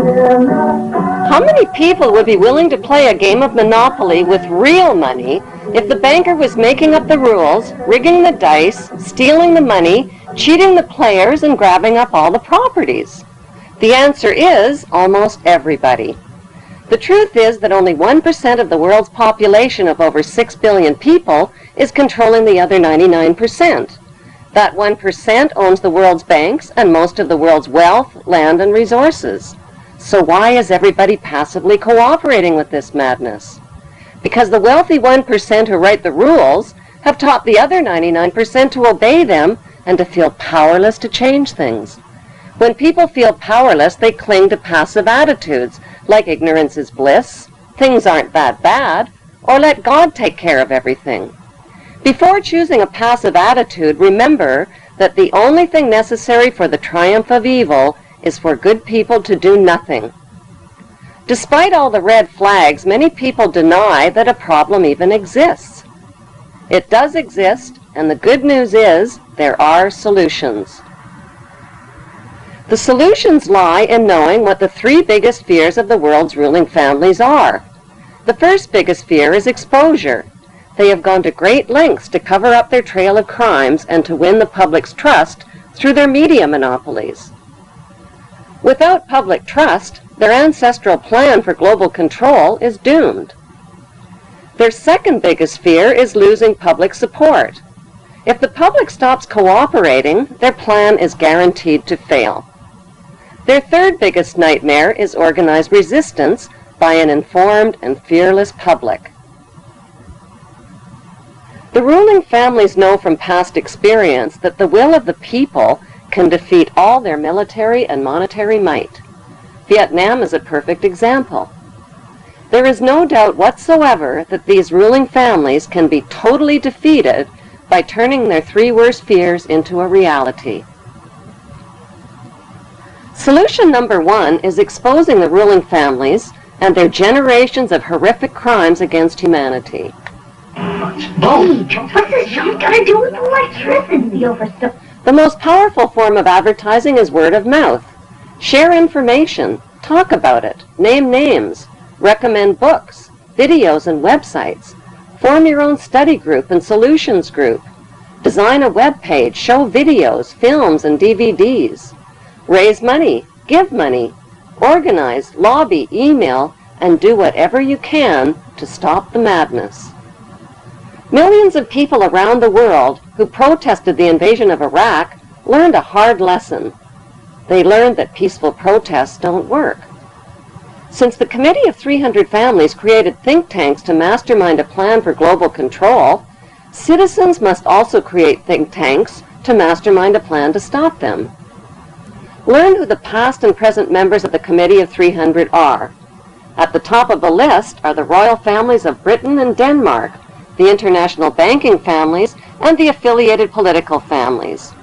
How many people would be willing to play a game of Monopoly with real money if the banker was making up the rules, rigging the dice, stealing the money, cheating the players, and grabbing up all the properties? The answer is almost everybody. The truth is that only 1% of the world's population of over 6 billion people is controlling the other 99%. That 1% owns the world's banks and most of the world's wealth, land, and resources. So why is everybody passively cooperating with this madness? Because the wealthy 1% who write the rules have taught the other 99% to obey them and to feel powerless to change things. When people feel powerless, they cling to passive attitudes like ignorance is bliss, things aren't that bad, or let God take care of everything. Before choosing a passive attitude, remember that the only thing necessary for the triumph of evil is for good people to do nothing. Despite all the red flags, many people deny that a problem even exists. It does exist, and the good news is there are solutions. The solutions lie in knowing what the three biggest fears of the world's ruling families are. The first biggest fear is exposure. They have gone to great lengths to cover up their trail of crimes and to win the public's trust through their media monopolies. Without public trust, their ancestral plan for global control is doomed. Their second biggest fear is losing public support. If the public stops cooperating, their plan is guaranteed to fail. Their third biggest nightmare is organized resistance by an informed and fearless public. The ruling families know from past experience that the will of the people can defeat all their military and monetary might. Vietnam is a perfect example. There is no doubt whatsoever that these ruling families can be totally defeated by turning their three worst fears into a reality. Solution number one is exposing the ruling families and their generations of horrific crimes against humanity. What's this shop got to do with electricity over stuff? The most powerful form of advertising is word of mouth. Share information, talk about it, name names, recommend books, videos, and websites. Form your own study group and solutions group. Design a web page, show videos, films, and DVDs. Raise money, give money, organize, lobby, email, and do whatever you can to stop the madness. Millions of people around the world who protested the invasion of Iraq learned a hard lesson. They learned that peaceful protests don't work. Since the Committee of 300 Families created think tanks to mastermind a plan for global control, citizens must also create think tanks to mastermind a plan to stop them. Learn who the past and present members of the Committee of 300 are. At the top of the list are the royal families of Britain and Denmark, the international banking families, and the affiliated political families.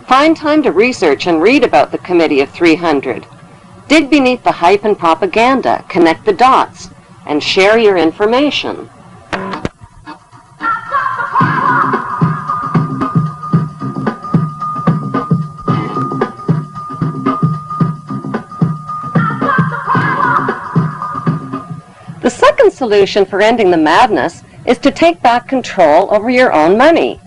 Find time to research and read about the Committee of 300. Dig beneath the hype and propaganda, connect the dots, and share your information. The second solution for ending the madness is to take back control over your own money.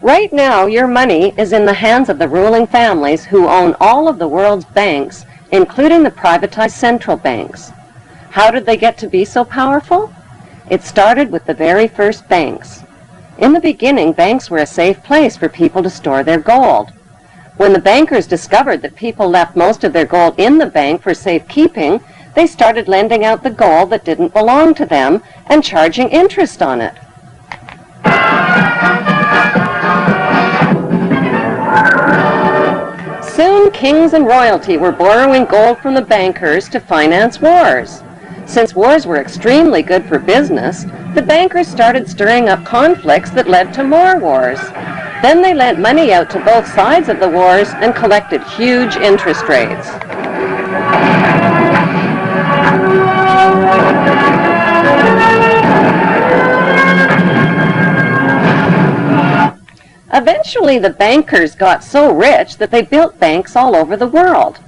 Right now, your money is in the hands of the ruling families who own all of the world's banks, including the privatized central banks. How did they get to be so powerful? It started with the very first banks. In the beginning, banks were a safe place for people to store their gold. When the bankers discovered that people left most of their gold in the bank for safekeeping, they started lending out the gold that didn't belong to them and charging interest on it. Soon, kings and royalty were borrowing gold from the bankers to finance wars. Since wars were extremely good for business, the bankers started stirring up conflicts that led to more wars. Then they lent money out to both sides of the wars and collected huge interest rates. Eventually, the bankers got so rich that they built banks all over the world.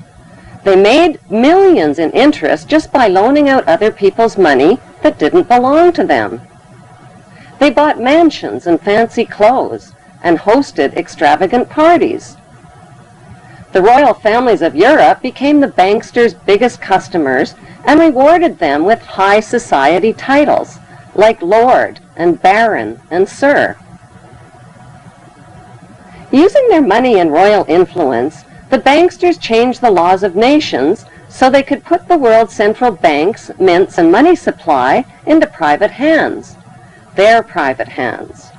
They made millions in interest just by loaning out other people's money that didn't belong to them. They bought mansions and fancy clothes and hosted extravagant parties. The royal families of Europe became the banksters' biggest customers and rewarded them with high society titles like Lord and Baron and Sir. Using their money and royal influence, the banksters changed the laws of nations so they could put the world's central banks, mints, and money supply into private hands, their private hands.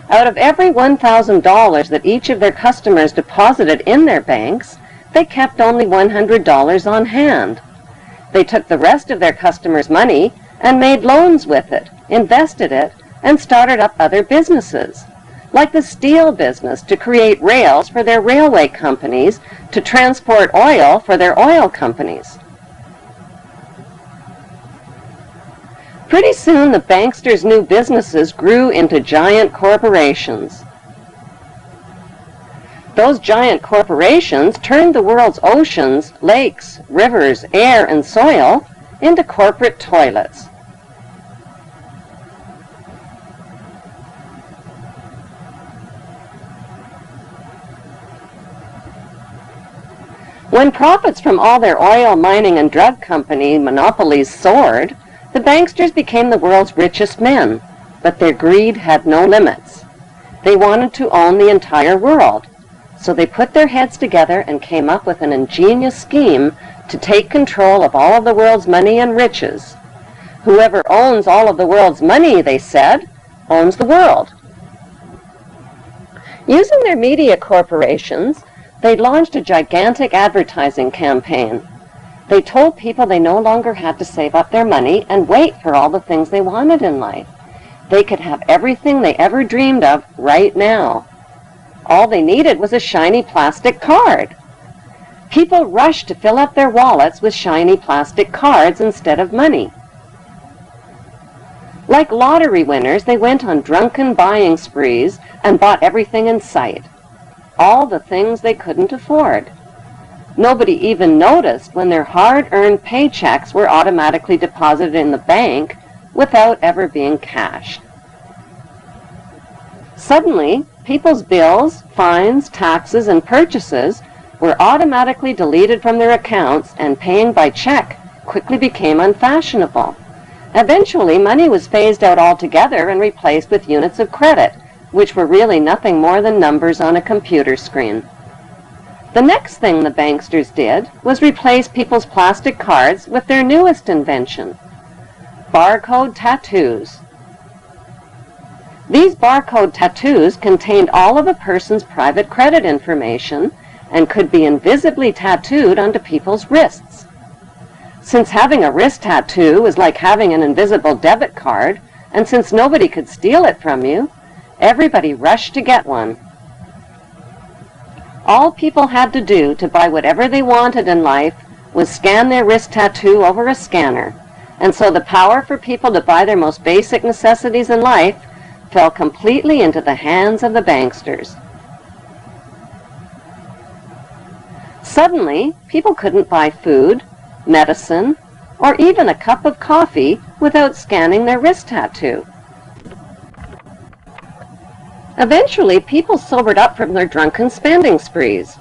Out of every $1,000 that each of their customers deposited in their banks, they kept only $100 on hand. They took the rest of their customers' money and made loans with it, invested it, and started up other businesses, like the steel business to create rails for their railway companies, to transport oil for their oil companies. Pretty soon, the banksters' new businesses grew into giant corporations. Those giant corporations turned the world's oceans, lakes, rivers, air, and soil into corporate toilets. When profits from all their oil, mining, and drug company monopolies soared, the banksters became the world's richest men, but their greed had no limits. They wanted to own the entire world, so they put their heads together and came up with an ingenious scheme to take control of all of the world's money and riches. Whoever owns all of the world's money, they said, owns the world. Using their media corporations, they launched a gigantic advertising campaign. They told people they no longer had to save up their money and wait for all the things they wanted in life. They could have everything they ever dreamed of right now. All they needed was a shiny plastic card. People rushed to fill up their wallets with shiny plastic cards instead of money. Like lottery winners, they went on drunken buying sprees and bought everything in sight. All the things they couldn't afford. Nobody even noticed when their hard-earned paychecks were automatically deposited in the bank without ever being cashed. Suddenly, people's bills, fines, taxes, and purchases were automatically deleted from their accounts, and paying by check quickly became unfashionable. Eventually, money was phased out altogether and replaced with units of credit, which were really nothing more than numbers on a computer screen. The next thing the banksters did was replace people's plastic cards with their newest invention, barcode tattoos. These barcode tattoos contained all of a person's private credit information and could be invisibly tattooed onto people's wrists. Since having a wrist tattoo was like having an invisible debit card, and since nobody could steal it from you, everybody rushed to get one. All people had to do to buy whatever they wanted in life was scan their wrist tattoo over a scanner, and so the power for people to buy their most basic necessities in life fell completely into the hands of the banksters. Suddenly, people couldn't buy food, medicine, or even a cup of coffee without scanning their wrist tattoo. Eventually, people sobered up from their drunken spending sprees.